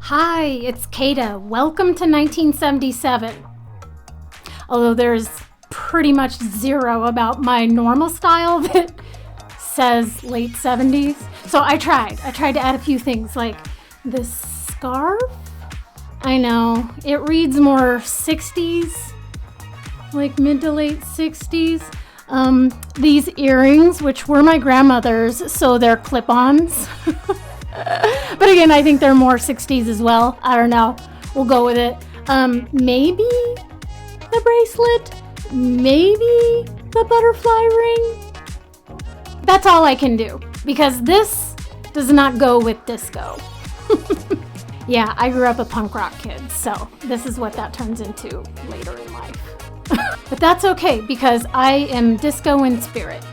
Hi, it's Kada. Welcome to 1977. Although there's pretty much zero about my normal style that says late 70s. So I tried to add a few things like this scarf. I know, it reads more 60s, like mid to late 60s. These earrings, which were my grandmother's, so they're clip-ons. But again, I think they're more 60s as well. I don't know. We'll go with it. Maybe the bracelet. Maybe the butterfly ring. That's all I can do because this does not go with disco. Yeah, I grew up a punk rock kid, so this is what that turns into later in life. But that's okay because I am disco in spirit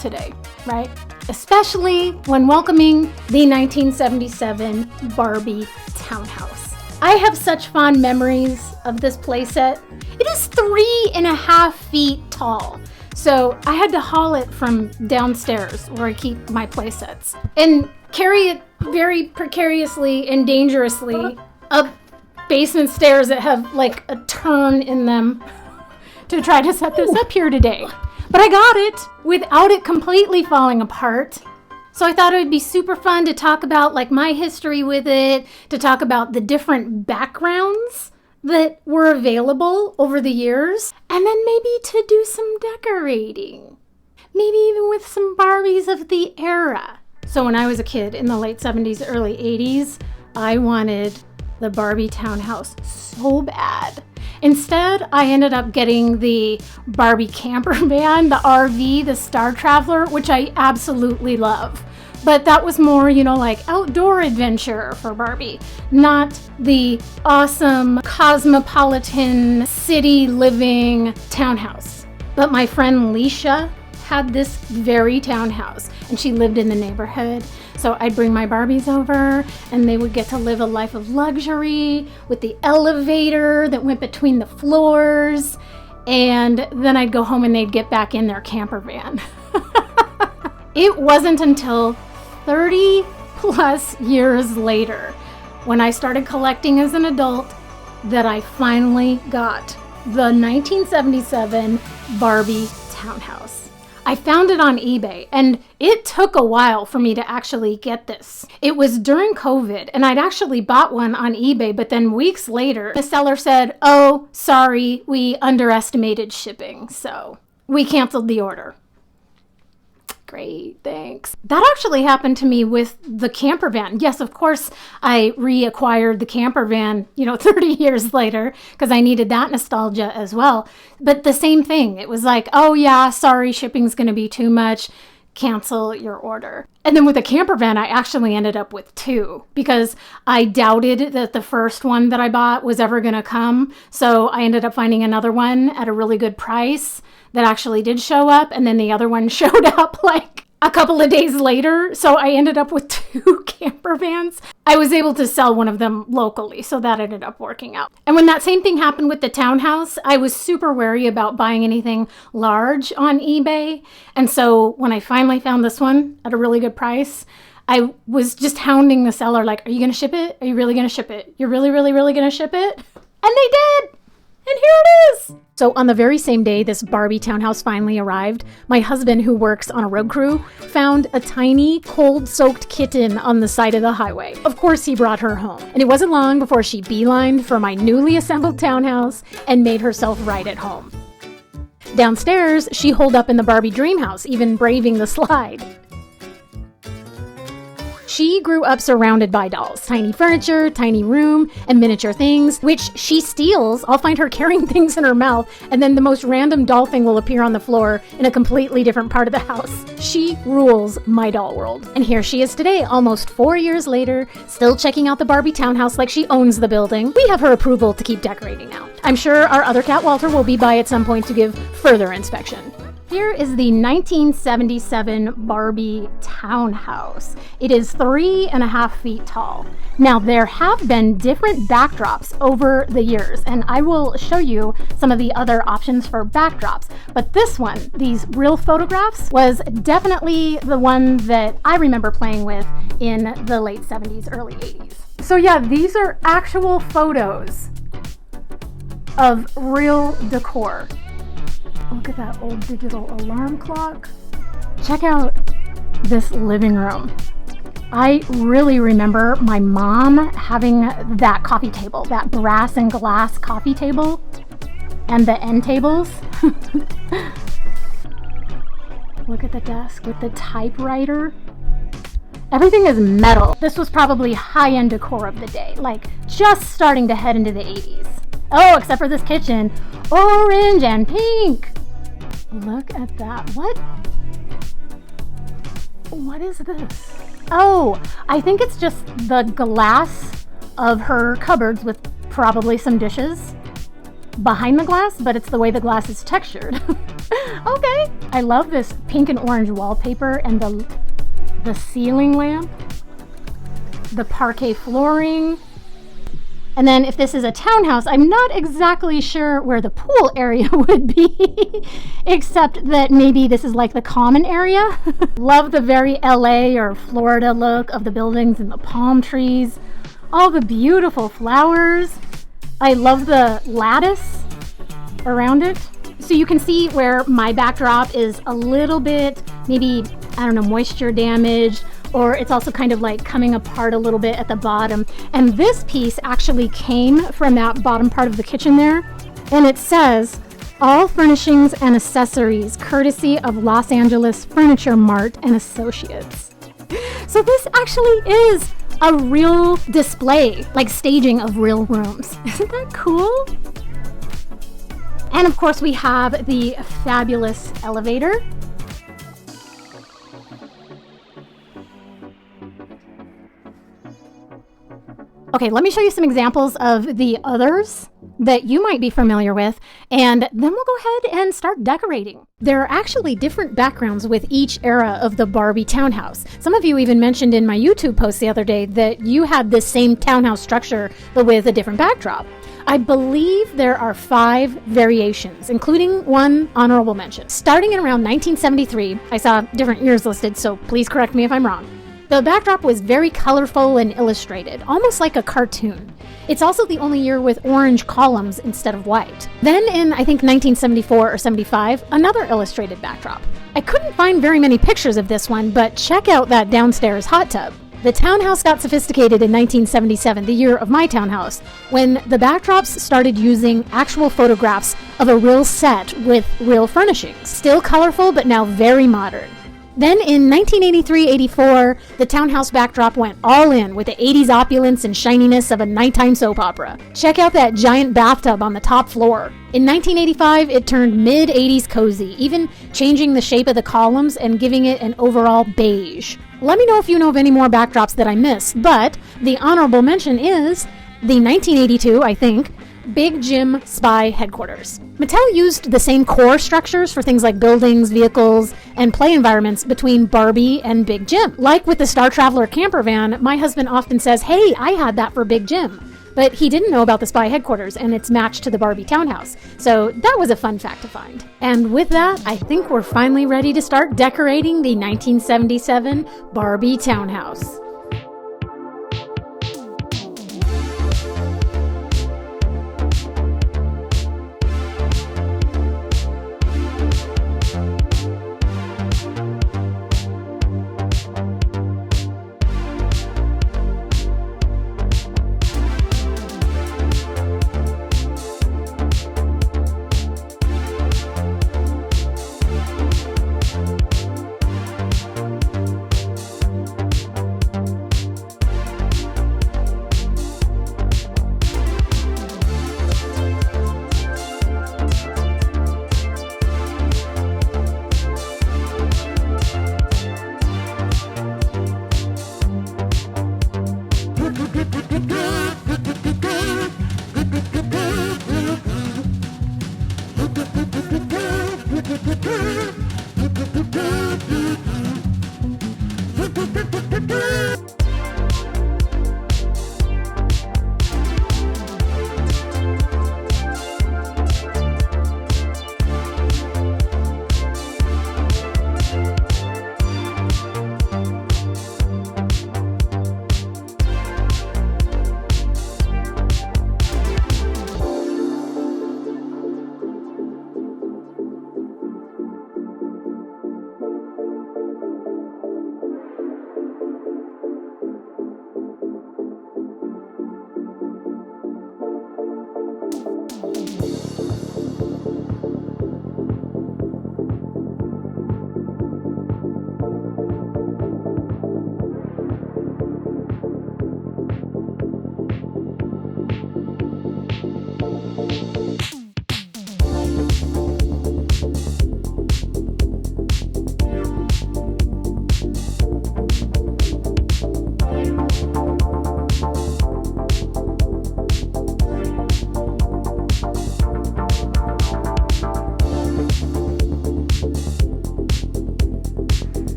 today, right? Especially when welcoming the 1977 Barbie Townhouse. I have such fond memories of this playset. It is 3.5 feet tall. So I had to haul it from downstairs where I keep my playsets and carry it very precariously and dangerously up basement stairs that have like a turn in them to try to set this up here today. But I got it without it completely falling apart. So I thought it would be super fun to talk about like my history with it, to talk about the different backgrounds that were available over the years, and then maybe to do some decorating. Maybe even with some Barbies of the era. So when I was a kid in the late 70s, early 80s, I wanted the Barbie Townhouse so bad. Instead, I ended up getting the Barbie camper van, the RV, the Star Traveler, which I absolutely love. But that was more, like outdoor adventure for Barbie, not the awesome cosmopolitan city living townhouse. But my friend Leisha had this very townhouse and she lived in the neighborhood. So I'd bring my Barbies over and they would get to live a life of luxury with the elevator that went between the floors. And then I'd go home and they'd get back in their camper van. It wasn't until 30 plus years later when I started collecting as an adult that I finally got the 1977 Barbie Townhouse. I found it on eBay, and it took a while for me to actually get this. It was during COVID, and I'd actually bought one on eBay, but then weeks later, the seller said, "Oh, sorry, we underestimated shipping, so we canceled the order." Great, thanks. That actually happened to me with the camper van. Yes, of course, I reacquired the camper van, 30 years later, because I needed that nostalgia as well. But the same thing. It was like, oh yeah, sorry, shipping's going to be too much. Cancel your order. And then with the camper van, I actually ended up with two because I doubted that the first one that I bought was ever going to come. So I ended up finding another one at a really good price that actually did show up. And then the other one showed up like a couple of days later. So I ended up with two camper vans. I was able to sell one of them locally. So that ended up working out. And when that same thing happened with the townhouse, I was super wary about buying anything large on eBay. And so when I finally found this one at a really good price, I was just hounding the seller like, are you going to ship it? Are you really going to ship it? You're really, really, really going to ship it? And they did. And here it is. So on the very same day this Barbie townhouse finally arrived, my husband, who works on a road crew, found a tiny, cold-soaked kitten on the side of the highway. Of course, he brought her home. And it wasn't long before she beelined for my newly assembled townhouse and made herself right at home. Downstairs, she holed up in the Barbie dream house, even braving the slide. She grew up surrounded by dolls, tiny furniture, tiny room, and miniature things, which she steals. I'll find her carrying things in her mouth, and then the most random doll thing will appear on the floor in a completely different part of the house. She rules my doll world. And here she is today, almost 4 years later, still checking out the Barbie townhouse like she owns the building. We have her approval to keep decorating now. I'm sure our other cat, Walter, will be by at some point to give further inspection. Here is the 1977 Barbie Townhouse. It is 3.5 feet tall. Now, there have been different backdrops over the years, and I will show you some of the other options for backdrops. But this one, these real photographs, was definitely the one that I remember playing with in the late 70s, early 80s. So yeah, these are actual photos of real decor. Look at that old digital alarm clock. Check out this living room. I really remember my mom having that coffee table, that brass and glass coffee table, and the end tables. Look at the desk with the typewriter. Everything is metal. This was probably high-end decor of the day, like just starting to head into the 80s. Oh, except for this kitchen. Orange and pink. Look at that. What is this? Oh, I think it's just the glass of her cupboards with probably some dishes behind the glass, but it's the way the glass is textured. Okay. I love this pink and orange wallpaper and the ceiling lamp, the parquet flooring. And then if this is a townhouse, I'm not exactly sure where the pool area would be, except that maybe this is like the common area. Love the very LA or Florida look of the buildings and the palm trees, all the beautiful flowers. I love the lattice around it. So you can see where my backdrop is a little bit, maybe, I don't know, moisture damaged, or it's also kind of like coming apart a little bit at the bottom. And this piece actually came from that bottom part of the kitchen there. And it says, all furnishings and accessories courtesy of Los Angeles Furniture Mart and Associates. So this actually is a real display, like staging of real rooms. Isn't that cool? And of course we have the fabulous elevator. Okay, let me show you some examples of the others that you might be familiar with, and then we'll go ahead and start decorating. There are actually different backgrounds with each era of the Barbie townhouse. Some of you even mentioned in my YouTube post the other day that you had this same townhouse structure, but with a different backdrop. I believe there are 5 variations, including one honorable mention. Starting in around 1973, I saw different years listed, so please correct me if I'm wrong. The backdrop was very colorful and illustrated, almost like a cartoon. It's also the only year with orange columns instead of white. Then in, I think, 1974 or 75, another illustrated backdrop. I couldn't find very many pictures of this one, but check out that downstairs hot tub. The townhouse got sophisticated in 1977, the year of my townhouse, when the backdrops started using actual photographs of a real set with real furnishings. Still colorful, but now very modern. Then in 1983-84, the townhouse backdrop went all in with the 80s opulence and shininess of a nighttime soap opera. Check out that giant bathtub on the top floor. In 1985, it turned mid-80s cozy, even changing the shape of the columns and giving it an overall beige. Let me know if you know of any more backdrops that I missed, but the honorable mention is the 1982, I think, Big Jim Spy Headquarters. Mattel used the same core structures for things like buildings, vehicles, and play environments between Barbie and Big Jim. Like with the Star Traveler camper van, my husband often says, hey, I had that for Big Jim. But he didn't know about the Spy Headquarters and its match to the Barbie Townhouse. So that was a fun fact to find. And with that, I think we're finally ready to start decorating the 1977 Barbie Townhouse.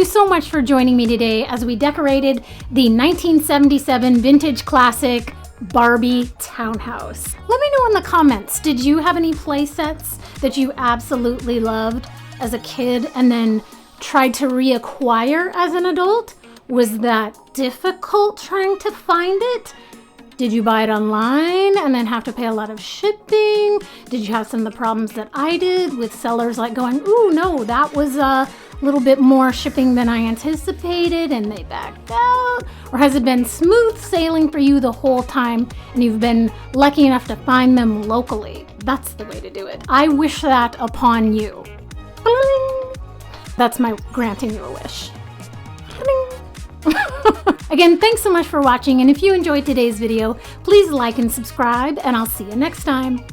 you so much for joining me today as we decorated the 1977 vintage classic Barbie Townhouse. Let me know in the comments, did you have any play sets that you absolutely loved as a kid and then tried to reacquire as an adult? Was that difficult trying to find it? Did you buy it online and then have to pay a lot of shipping? Did you have some of the problems that I did with sellers like going, ooh, no, that was a little bit more shipping than I anticipated and they backed out? Or has it been smooth sailing for you the whole time and you've been lucky enough to find them locally? That's the way to do it. I wish that upon you. That's my granting you a wish. Again, thanks so much for watching, and if you enjoyed today's video, please like and subscribe, and I'll see you next time.